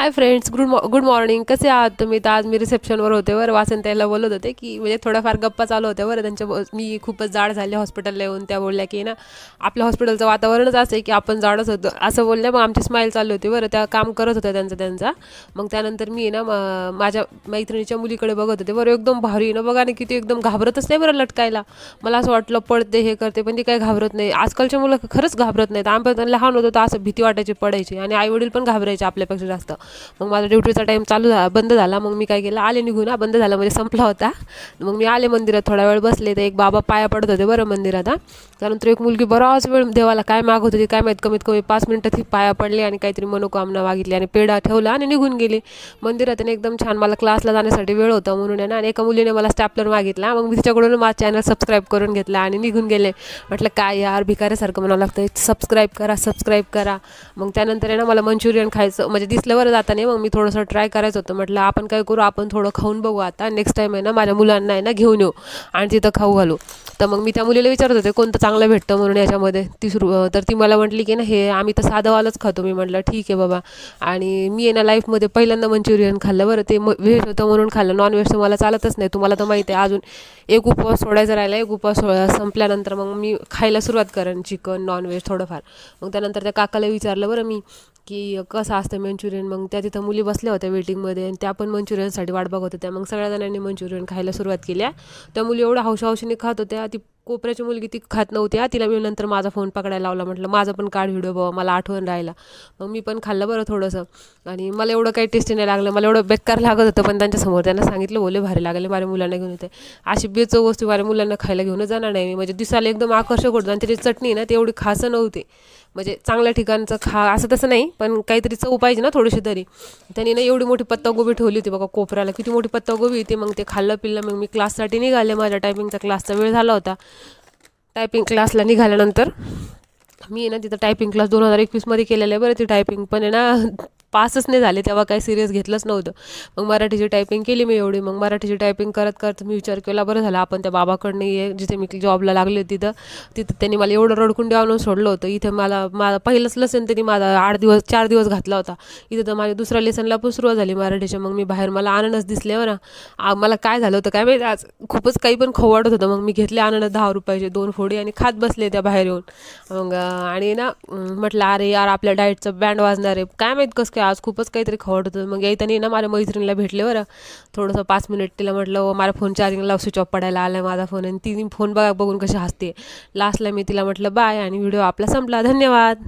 Hi friends, good morning. कसे आहात तुम्ही? तर आज मी रिसेप्शनवर होते. वासन त्याला बोलत होते की म्हणजे थोड्याफार गप्पा चालू होत्या त्यांच्या. मी खूपच जाड झाले हॉस्पिटलला येऊन. त्या बोलल्या की ना आपल्या हॉस्पिटलचं वातावरणच असं आहे की आपण जाडच होतो असं बोलल्या. मग आमची स्माईल चालू होती त्या काम करत होत्या त्यांचा. मग त्यानंतर मी ना माझ्या मैत्रिणीच्या मुलीकडे बघत होते एकदम भारी ना बघा ना, किती एकदम घाबरतच नाही लटकायला. मला असं वाटलं पडते हे करते, पण ती काही घाबरत नाही. आजकालच्या मुलं खरंच घाबरत नाहीत. आम्ही पण लहान होतो तर असं भीती वाटायची पडायची, आणि आईवडील पण घाबरायचे आपल्यापेक्षा जास्त. मग माझा ड्युटीचा टाईम बंद झाला. मग मी काय केलं, आले निघून. बंद झाला म्हणजे संपला होता. मग मी आले मंदिरात, थोडा वेळ बसले. तर एक बाबा पाया पडत होते मंदिरात. त्यानंतर एक मुलगी बराच वेळ देवाला काय मागत होती काय माहीत, कमीत कमी 5 मिनिटं ती पाया पडली आणि काहीतरी मनोकामना मागितली आणि पेढा ठेवला आणि निघून गेली मंदिरात. एकदम छान. मला क्लासला जाण्यासाठी वेळ होता म्हणून आणि एका मुलीने मला स्टॅपलर मागितला. मग मी तिच्याकडून माझा चॅनल सबस्क्राईब करून घेतला आणि निघून गेले. म्हटलं काय यार, भिकाऱ्यासारखं म्हणावं लागतं, सबस्क्राईब करा. मग त्यानंतर ना मला मंचुरियन खायचं म्हणजे दिसलं जाताना. मग मी थोडंसं ट्राय करायचं होतं. म्हटलं आपण काय करू, आपण थोडं खाऊन बघू. आता नेक्स्ट टाईम आहे ना माझ्या मुलांना आहे ना घेऊन येऊ आणि तिथं खाऊ घालू. तर मग मी त्या मुलीला विचारत होते कोणतं चांगलं भेटतं म्हणून याच्यामध्ये. तर ती मला म्हटली की ना हे आम्ही तर साधंवालंच खातो. मी म्हटलं ठीक आहे बाबा. आणि मी आहे ना लाईफमध्ये पहिल्यांदा मंचुरियन खाल्लं ते व्हेज होतं म्हणून खाल्लं. नॉनव्हेज तर मला चालतच नाही, तुम्हाला तर माहिती आहे. अजून एक उपवास सोडायचा राहिला. एक उपवास संपल्यानंतर मग मी खायला सुरुवात करेन चिकन नॉनव्हेज थोडंफार. मग त्यानंतर त्या काकाला विचारलं मी की कसं असतं मंचुरियन. मग त्या तिथं मुली बसल्या होत्या वेटिंगमध्ये आणि त्या पण मंचुरियनसाठी वाट बघत होत्या. मग सगळ्या जणांनी मंचुरियन खायला सुरुवात केल्या. त्या मुली एवढ्या हौशाने खात होत्या. ती कोपऱ्याची मुलगी ती खात नव्हती. तिला मी नंतर माझा फोन पकडायला लावला. म्हटलं माझं पण काढ व्हिडिओ बाबा, मला आठवण राहिला. मग मी पण खाल्लं थोडंसं. आणि मला एवढं काही टेस्टी नाही लागलं, मला एवढं बेकार लागत होतं. पण त्यांच्यासमोर त्यांना सांगितलं बोले भारी लागले, माझ्या मुलांना घेऊन येते. अशी बेचव वस्तू माझ्या मुलांना खायला घेऊनच जाणार नाही मी. म्हणजे दिसायला एकदम आकर्षक होतं आणि त्याची चटणी ना ती एवढी खासं नव्हती. म्हणजे चांगल्या ठिकाणचं असं तसं नाही, पण काहीतरी चव पाहिजे ना थोडीशी तरी. त्यांनी ना एवढी मोठी पत्तागोबी ठेवली होती बघा कोपऱ्याला, किती मोठी पत्तागोबी होती. मग ते खाल्लं पिल्लं. मग मी क्लाससाठी निघाले. माझ्या टायपिंगचा क्लासचा वेळ झाला होता. टायपिंग क्लासला निघाल्यानंतर मी ना तिथं टायपिंग क्लास 2021मध्ये केलेलं आहे ती टायपिंग पण आहे ना पासच नाही झाले. तेव्हा काही सिरियस घेतलंच नव्हतं. मग मराठीची टायपिंग केली मी एवढी. मग मराठीची टायपिंग करत मी विचार केला बरं झालं आपण त्या बाबाकडनं ये, जिथे मी जॉबला लागले तिथं त्यांनी मला एवढं रडकुंडी आणून सोडलं होतं. इथे मला पहिलंच लेसन त्यांनी माझा 4 दिवस घातला होता. इथं तर माझ्या दुसऱ्या लेसनला पण सुरुवात झाली मराठीच्या. मग मी बाहेर मला आनंदच दिसले मला काय झालं होतं काय माहिती, आज खूपच काही पण खाऊ वाटत होतं. मग मी घेतले आनंद 10 रुपयाचे 2 फोडी आणि खात बसले त्या बाहेर येऊन. मग आणि ना म्हटलं अरे यार आपल्या डाएटचं बँड वाजणार आहे काय माहीत कसं काय, आज खूपच काहीतरी खवड होतं. मग येताना ना माझ्या मैत्रिणीला भेटले थोडंसं 5 मिनिट. तिला म्हटलं माझा फोन चार्जिंगला स्विच ऑफ पडायला आला माझा फोन, आणि ती फोन बघून कशी हसते. लास्टला मी तिला म्हटलं बाय आणि व्हिडिओ आपला संपला. धन्यवाद.